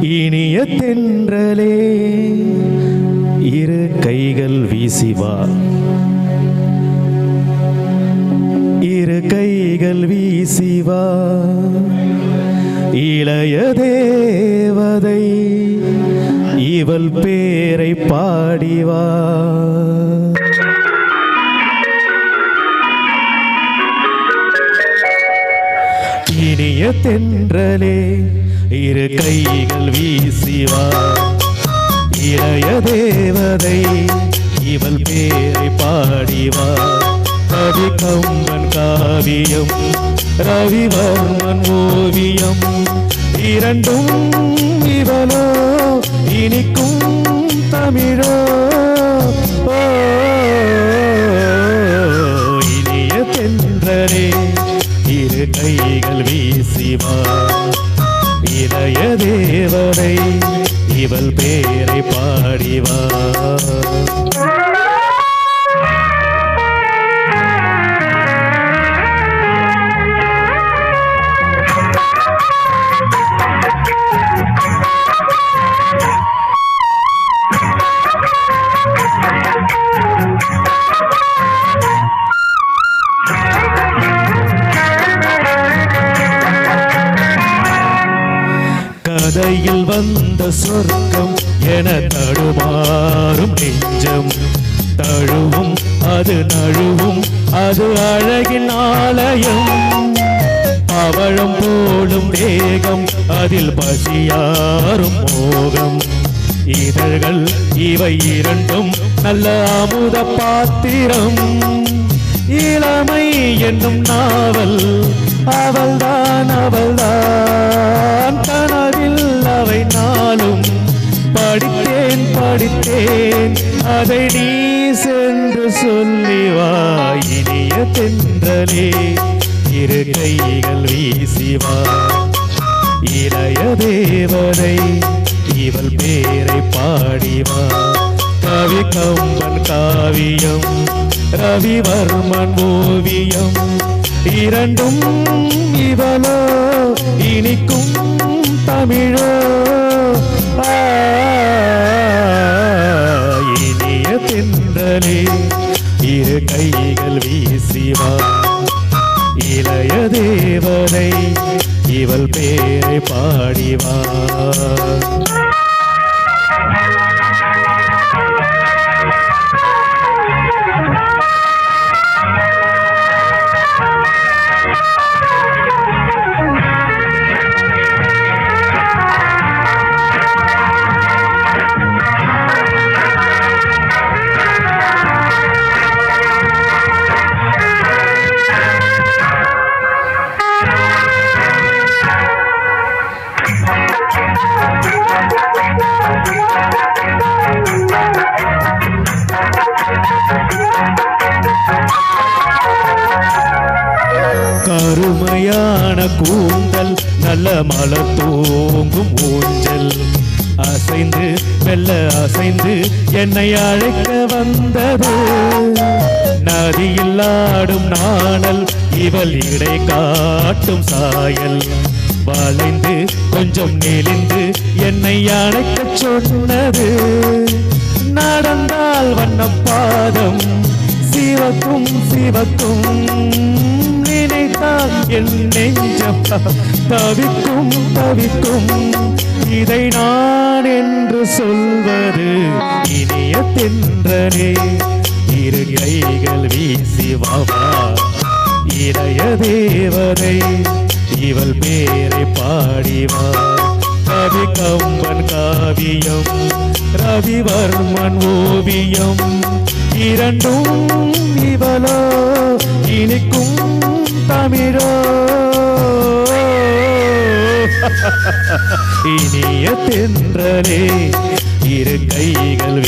இனிய தென்றலே இரு கைகள் வீசிவா, இரு கைகள் வீசிவா, இளைய தேவதை இவள் பேரை பாடிவா. இனிய தென்றலே இரு கைகள் வீசிவா, இளைய தேவதை இவள் பேரை பாடிவா. கவி கம்பன் காவியம் ரவிவர்மன் ஓவியம் இரண்டும் இவளோ இனிக்கும் தமிழோ. இனிய தென்றலே இரு கைகள் வீசிவா, இளைய தேவதை இவள் பேரை பாடிவா. கதையில் வந்த சொர்க்கம் என தடுமாறும் நெஞ்சம் தழுவும் அது நழுவும் அது அழகின் ஆலயம். பவழம் போலும் தேகம் அதில் பசியாரும் மோகம். இதழ்கள் இவை இரண்டும் நல்ல அமுத பாத்திரம். இளமை என்னும் நாவல் அவள்தான் அவள்தான். கனவில் அவை நாளும் படித்தேன் படித்தேன் அதை நீ சென்று சொல்லிவா. இனிய தென்றலே இரு கைகள் வீசிவா, இளைய தேவதை இவள் பேரை பாடிவா. கவி கம்பன் காவியம் ரவிவர்மன் ஓவியம் இரண்டும் இவளோ இனிக்கும் தமிழோ. இனிய தென்றலே இரு கைகள் வீசிவா, இளைய தேவதை இவள் பேரை பாடிவா. கருமையான கூந்தல் நல்ல மலர் தூங்கும் ஊஞ்சல் அசைந்து மெல்ல அசைந்து என்னை அழைக்க வந்தது. நதியில் ஆடும் நாணல் இவள் இடை காட்டும் சாயல். வளைந்து கொஞ்சம் நெளிந்து என்னை அழைக்க சொன்னது. நடந்தால் வண்ணம் பாதம் சிவக்கும் சிவக்கும். நினைத்தால் என் நெஞ்சம் தவிக்கும் தவிக்கும். இதை நான் என்று சொல்வது இனிய தென்றலே இரு கைகள் வீசிவா. இளைய தேவதை இவள் பேரை பாடிவா. கவி கம்பன் காவியம் ரவிவர்மன் ஓவியம் இரண்டும் இவளோ இனிக்கும் தமிழோ. இனிய தென்றலே இரு கைகள்